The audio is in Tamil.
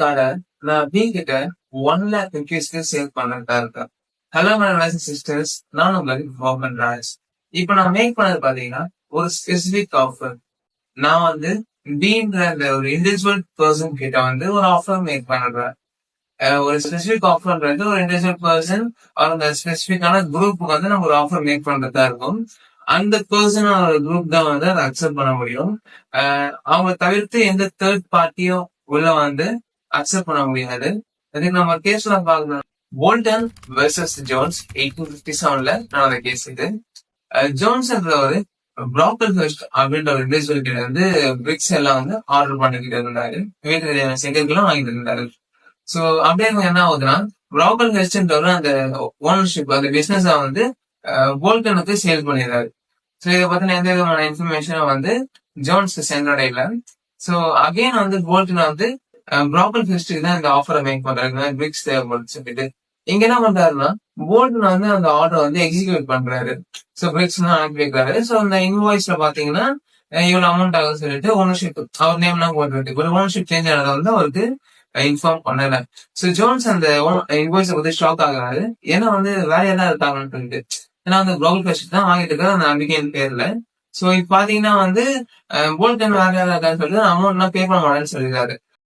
கார்ட நான் பி கிட்ட 1 lakh rupeesக்கு சேல் பண்ணதா இருக்கேன். ஹலோ மேடம் சிஸ்டர்ஸ், நான் உங்களுக்கு மோகன் ராஜ். இப்ப நான் மேக் பண்ணது பாத்தீங்கன்னா ஒரு ஸ்பெசிபிக் ஆஃபர். நான் வந்து பீன்ற அந்த ஒரு இண்டிவிஜுவல் பர்சன் கிட்ட வந்து ஒரு ஆஃபர் மேக் பண்றேன். ஒரு ஸ்பெசிபிக் ஆஃபர்ன்றது ஒரு இண்டிவிஜுவல் பர்சன் அந்த ஸ்பெசிபிக்கான குரூப்புக்கு வந்து நம்ம ஒரு ஆஃபர் மேக் பண்றதா இருக்கும். அந்த பர்சன் குரூப் தான் வந்து அதை அக்செப்ட் பண்ண முடியும். அவங்க தவிர்த்து எந்த தேர்ட் பார்ட்டியும் உள்ள வந்து அக்செப்ட் பண்ண முடியாது. அதுக்கு நம்ம கேஸ்ல பார்க்கணும். போல்டன் வெர்சஸ் ஜோன்ஸ் 1857ல நடந்த கேஸ் இது. ஜோன்ஸ் என்றவர் ப்ராக்கல் ஃபர்ஸ்ட் அப்படின்ற ஒரு இண்டிவிஜுவல் கிட்ட வந்து பிரிக்ஸ் எல்லாம் வந்து ஆர்டர் பண்ணிக்கிட்டு இருந்தாரு. வீட்டுக்கு செங்கல்லாம் வாங்கிட்டு இருந்தாரு. சோ அப்படியே என்ன ஆகுதுன்னா, ப்ராக்கல் ஃபர்ஸ்ட்ன்றவர் அந்த ஓனர்ஷிப் அந்த பிசினஸ் வந்து போல்டனுக்கு சேல் பண்ணிடுறாரு. சோ இதை பத்தின எந்த விதமான இன்ஃபர்மேஷனும் வந்து ஜோன்ஸ்க்கு சென்றடையல. சோ அகைன் வந்து போல்டன் வந்து ப்ராக்கல் ஃபர்ஸ்ட்டுக்கு தான் இந்த ஆஃபரை மேக் பண்றாரு, பிரிக்ஸ் தேவைப்படுது சொல்லிட்டு. இங்க என்ன பண்றாருன்னா, போல்டன் வந்து அந்த ஆர்டர் வந்து எக்ஸிக்யூட் பண்றாரு. சோ பிரிக்ஸ் தான் அனுப்பி வைக்கிறாரு. சோ அந்த இன்வாய்ஸ்ல பாத்தீங்கன்னா இவ்வளவு அமௌண்ட் ஆகும் சொல்லிட்டு ஓனர்ஷிப் அவர் நேம் எல்லாம் போட்டுருக்கு. ஒரு ஓனர்ஷிப் சேஞ்ச் ஆனதை வந்து அவருக்கு இன்ஃபார்ம் பண்ணல. சோ ஜோன்ஸ் அந்த இன்வாய்ஸை பத்தி ஷாக் ஆகுறாரு. ஏன்னா வந்து வேற யாரா இருக்காங்கன்னு சொல்லிட்டு. ஏன்னா வந்து ப்ராக்கல் ஃபர்ஸ்ட் தான் வாங்கிட்டு இருக்காரு அந்த நம்பிக்கையின் பேர்ல. சோ இப்ப பாத்தீங்கன்னா வந்து போல்டன் வேற யாரா இருக்கான்னு சொல்லிட்டு அமௌண்ட் எல்லாம் பே பண்ண மாட்டேன்னு சொல்லிடுறாரு.